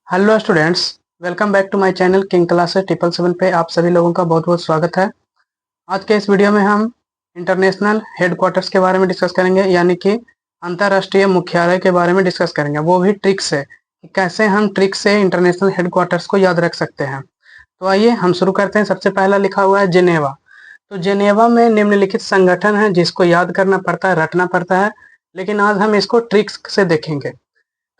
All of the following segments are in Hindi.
Hello students, welcome back to my channel king classes 777 पे आप सभी लोगों का बहुत बहुत स्वागत है। आज के इस वीडियो में हम इंटरनेशनल हेडक्वार्टर्स के बारे में डिस्कस करेंगे, यानी कि अंतर्राष्ट्रीय मुख्यालय के बारे में डिस्कस करेंगे, वो भी ट्रिक से कि कैसे हम ट्रिक से इंटरनेशनल हेडक्वार्टर्स को याद रख सकते हैं। तो आइए हम शुरू करते हैं। सबसे पहला लिखा हुआ है जिनेवा। तो जिनेवा में निम्नलिखित संगठन है जिसको याद करना पड़ता है, रटना पड़ता है, लेकिन आज हम इसको ट्रिक्स से देखेंगे।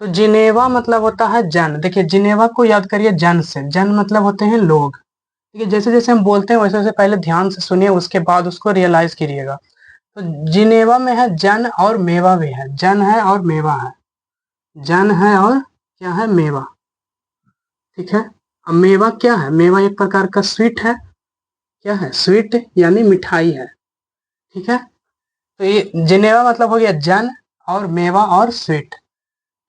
तो जिनेवा मतलब होता है जन। देखिए जिनेवा को याद करिए जन से। जन मतलब होते हैं लोग। ठीक है, जैसे जैसे हम बोलते हैं वैसे वैसे पहले ध्यान से सुनिए, उसके बाद उसको रियलाइज करिएगा। तो जिनेवा में है जन और मेवा भी है। जन है और मेवा है। जन है और क्या है, मेवा। ठीक है। अब मेवा क्या है? मेवा एक प्रकार का स्वीट है। क्या है? स्वीट यानी मिठाई है। ठीक है। तो ये जिनेवा मतलब हो गया जन और मेवा और स्वीट।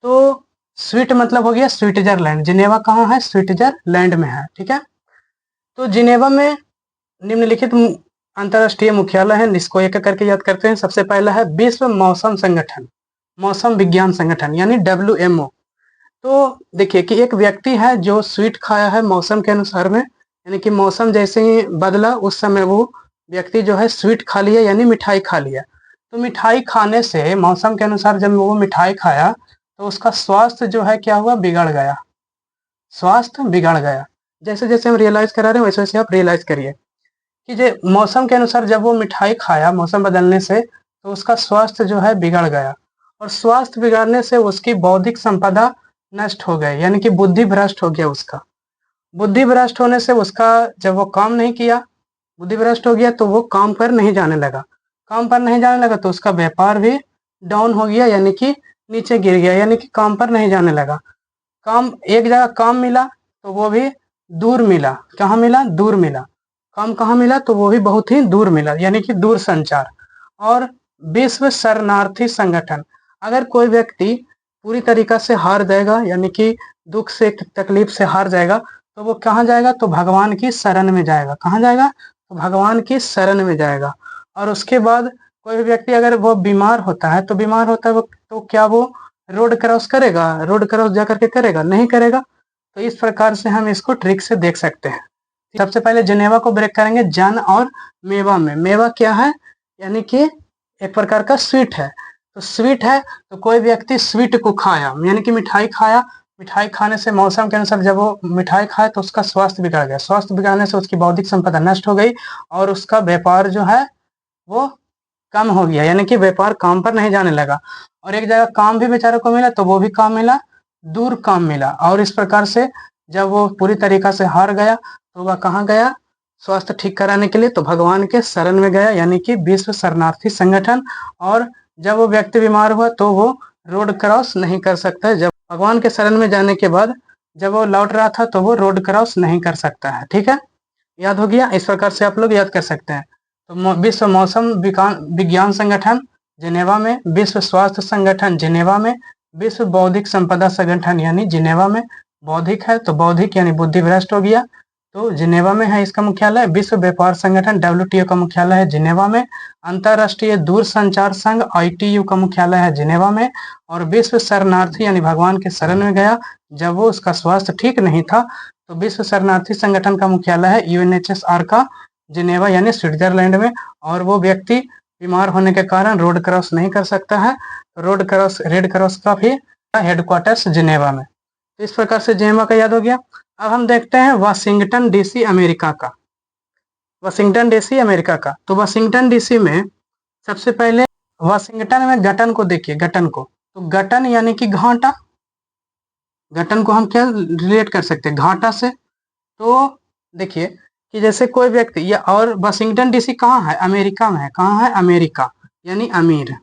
तो स्वीट मतलब हो गया स्विट्जरलैंड। जिनेवा कहाँ है? स्विट्जरलैंड में है। ठीक है। तो जिनेवा में निम्नलिखित अंतरराष्ट्रीय मुख्यालय है, इसको एक एक करके याद करते हैं। सबसे पहला है विश्व मौसम संगठन, मौसम विज्ञान संगठन यानी WMO। तो देखिए कि एक व्यक्ति है जो स्वीट खाया है मौसम के अनुसार में, यानी कि मौसम जैसे ही बदला उस समय वो व्यक्ति जो है स्वीट खा लिया यानी मिठाई खा लिया। तो मिठाई खाने से मौसम के अनुसार जब वो मिठाई खाया तो उसका स्वास्थ्य जो है क्या हुआ? बिगड़ गया। स्वास्थ्य बिगड़ गया। जैसे जैसे हम रियलाइज करा रहे हैं वैसे वैसे आप रियलाइज करिए कि जो मौसम के अनुसार जब वो मिठाई खाया मौसम बदलने से, तो उसका स्वास्थ्य जो है बिगड़ गया। और स्वास्थ्य बिगड़ने से उसकी बौद्धिक संपदा नष्ट हो गई, यानी कि बुद्धि भ्रष्ट हो गया उसका। बुद्धि भ्रष्ट होने से उसका जब वो काम नहीं किया, बुद्धि भ्रष्ट हो गया तो वो काम पर नहीं जाने लगा। काम पर नहीं जाने लगा तो उसका व्यापार भी डाउन हो गया, यानी कि नीचे गिर गया, यानी कि काम पर नहीं जाने लगा। काम एक जगह काम मिला तो वो भी दूर मिला। कहाँ मिला? दूर मिला। काम कहाँ मिला? तो वो भी बहुत ही दूर मिला, यानी कि दूर संचार। और विश्व शरणार्थी संगठन, अगर कोई व्यक्ति पूरी तरीका से हार जाएगा, यानी कि दुख से तकलीफ से हार जाएगा, तो वो कहाँ जाएगा? तो भगवान की शरण में जाएगा। कहाँ जाएगा? तो भगवान की शरण में जाएगा। और उसके बाद कोई भी व्यक्ति अगर वो बीमार होता है, तो बीमार होता है वो, तो क्या वो रोड क्रॉस करेगा? रोड क्रॉस जा करके करेगा? नहीं करेगा। तो इस प्रकार से हम इसको ट्रिक से देख सकते हैं। सबसे पहले जिनेवा को ब्रेक करेंगे जन और मेवा में। मेवा क्या है? यानी कि एक प्रकार का स्वीट है। तो स्वीट है तो कोई व्यक्ति स्वीट को खाया, यानी कि मिठाई खाया। मिठाई खाने से मौसम के अनुसार जब वो मिठाई खाए तो उसका स्वास्थ्य बिगड़ गया। स्वास्थ्य बिगड़ने से उसकी बौद्धिक संपदा नष्ट हो गई और उसका व्यापार जो है वो कम हो गया, यानी कि व्यापार काम पर नहीं जाने लगा। और एक जगह काम भी बेचारे को मिला तो वो भी काम मिला, दूर काम मिला। और इस प्रकार से जब वो पूरी तरीका से हार गया तो वह कहाँ गया? स्वास्थ्य ठीक कराने के लिए तो भगवान के शरण में गया, यानी कि विश्व शरणार्थी संगठन। और जब वो व्यक्ति बीमार हुआ तो वो रोड क्रॉस नहीं कर सकता है। जब भगवान के शरण में जाने के बाद जब वो लौट रहा था तो वो रोड क्रॉस नहीं कर सकता है। ठीक है, याद हो गया? इस प्रकार से आप लोग याद कर सकते हैं। तो विश्व मौसम विज्ञान संगठन जिनेवा में, विश्व स्वास्थ्य संगठन जिनेवा में, विश्व बौद्धिक संपदा संगठन यानी जिनेवा में। बौद्धिक है तो बौद्धिक यानी बुद्धि भ्रष्ट हो गया तो जिनेवा में है इसका मुख्यालय। विश्व व्यापार संगठन WTO का मुख्यालय है जिनेवा में। अंतरराष्ट्रीय दूर संचार संघ ITU का मुख्यालय है जिनेवा में। और विश्व शरणार्थी यानी भगवान के शरण में गया जब वो उसका स्वास्थ्य ठीक नहीं था, तो विश्व शरणार्थी संगठन का मुख्यालय है UNHCR का जिनेवा यानी स्विट्जरलैंड में। और वो व्यक्ति बीमार होने के कारण रोड क्रॉस नहीं कर सकता है, तो रेड क्रॉस का भी हेडक्वार्टर्स जिनेवा में। तो इस प्रकार से जिनेवा का याद हो गया। अब हम देखते हैं वाशिंगटन DC अमेरिका का। वाशिंगटन DC अमेरिका का, तो वाशिंगटन DC में सबसे पहले वाशिंगटन में गठन को देखिए। गठन को, तो गठन यानी कि घाटा। गठन को हम क्या रिलेट कर सकते हैं? घाटा से। तो देखिए कि जैसे कोई व्यक्ति या, और वाशिंगटन DC कहाँ है? अमेरिका में है। कहाँ है? अमेरिका यानी अमीर।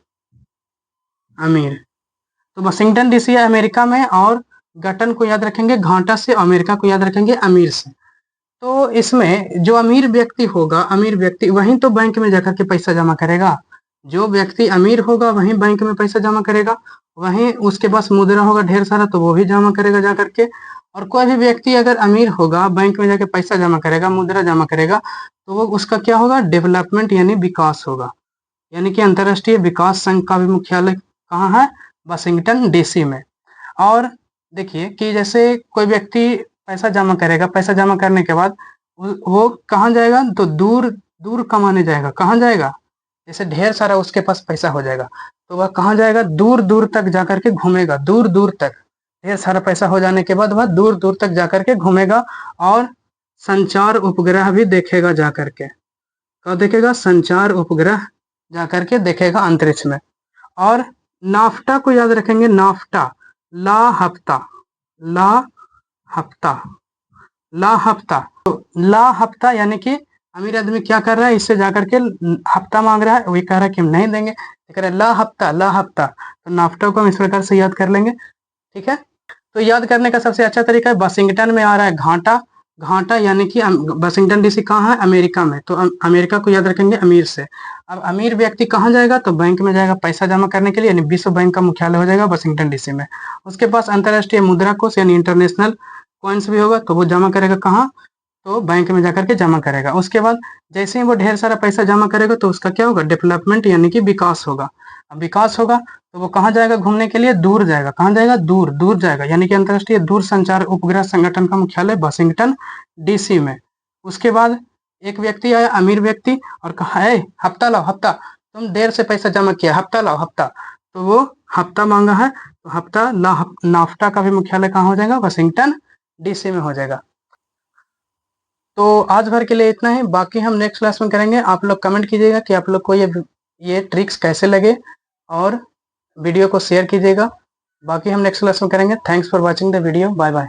अमीर, तो वाशिंगटन DC है अमेरिका में। और गठन को याद रखेंगे घाटा से, अमेरिका को याद रखेंगे अमीर से। तो इसमें जो अमीर व्यक्ति होगा, अमीर व्यक्ति वहीं तो बैंक में जाकर के पैसा जमा करेगा। जो व्यक्ति अमीर होगा वहीं बैंक में पैसा जमा करेगा, वहीं उसके पास मुद्रा होगा ढेर सारा तो वो भी जमा करेगा जा करके। और कोई भी व्यक्ति अगर अमीर होगा बैंक में जाके पैसा जमा करेगा, मुद्रा जमा करेगा, तो वो उसका क्या होगा? डेवलपमेंट यानी विकास होगा। यानी कि अंतरराष्ट्रीय विकास संघ का भी मुख्यालय कहाँ है? वाशिंगटन DC में। और देखिए कि जैसे कोई व्यक्ति पैसा जमा करेगा, पैसा जमा करने के बाद वो कहाँ जाएगा, तो दूर दूर कमाने जाएगा। कहाँ जाएगा, जैसे ढेर सारा उसके पास पैसा हो जाएगा तो वह कहाँ जाएगा, दूर दूर तक जाकर के घूमेगा, दूर दूर तक। ढेर सारा पैसा हो जाने के बाद वह दूर दूर तक जाकर के घूमेगा और संचार उपग्रह भी देखेगा जाकर के। कब देखेगा, संचार उपग्रह जाकर के देखेगा अंतरिक्ष में। और नाफ्टा को याद रखेंगे, नाफ्टा, ला हफ्ता, ला हफ्ता, ला हफ्ता। तो ला हफ्ता यानी कि अमीर आदमी क्या कर रहा है, इससे जाकर के हफ्ता मांग रहा है, वही कह रहा है कि हम नहीं देंगे, कह रहा है ला हफ्ता, ला हफ्ता। तो नाफ्टा को हम इस प्रकार से याद कर लेंगे। ठीक है, तो याद करने का सबसे अच्छा तरीका है, वाशिंगटन में आ रहा है घाटा, घाटा यानी कि वाशिंगटन डीसी कहाँ है, अमेरिका में, तो अमेरिका को याद रखेंगे अमीर से। अब अमीर व्यक्ति कहाँ जाएगा, तो बैंक में जाएगा पैसा जमा करने के लिए, यानी विश्व बैंक का मुख्यालय हो जाएगा वाशिंगटन डीसी में। उसके पास अंतर्राष्ट्रीय मुद्रा कोष यानी इंटरनेशनल कॉइन्स भी होगा, तो वो जमा करेगा कहाँ, तो बैंक में जाकर के जमा करेगा। उसके बाद जैसे ही वो ढेर सारा पैसा जमा करेगा तो उसका क्या होगा, डेवलपमेंट यानी कि विकास होगा। अब विकास होगा तो वो कहाँ जाएगा घूमने के लिए, दूर जाएगा। कहाँ जाएगा, दूर दूर जाएगा, यानी कि अंतर्राष्ट्रीय दूर संचार उपग्रह संगठन का मुख्यालय वाशिंगटन डीसी में। उसके बाद एक व्यक्ति आया, अमीर व्यक्ति, और कहा है हफ्ता लाओ हफ्ता, तुम देर से पैसा जमा किया, हफ्ता लाओ हफ्ता। तो वो हफ्ता मांगा है, तो हफ्ता नाफ्टा का भी मुख्यालय कहाँ हो जाएगा, वाशिंगटन डीसी में हो जाएगा। तो आज भर के लिए इतना ही, बाकी हम नेक्स्ट क्लास में करेंगे। आप लोग कमेंट कीजिएगा कि आप लोग को ये ट्रिक्स कैसे लगे, और वीडियो को शेयर कीजिएगा। बाकी हम नेक्स्ट क्लास में करेंगे। Thanks for watching the video, bye bye.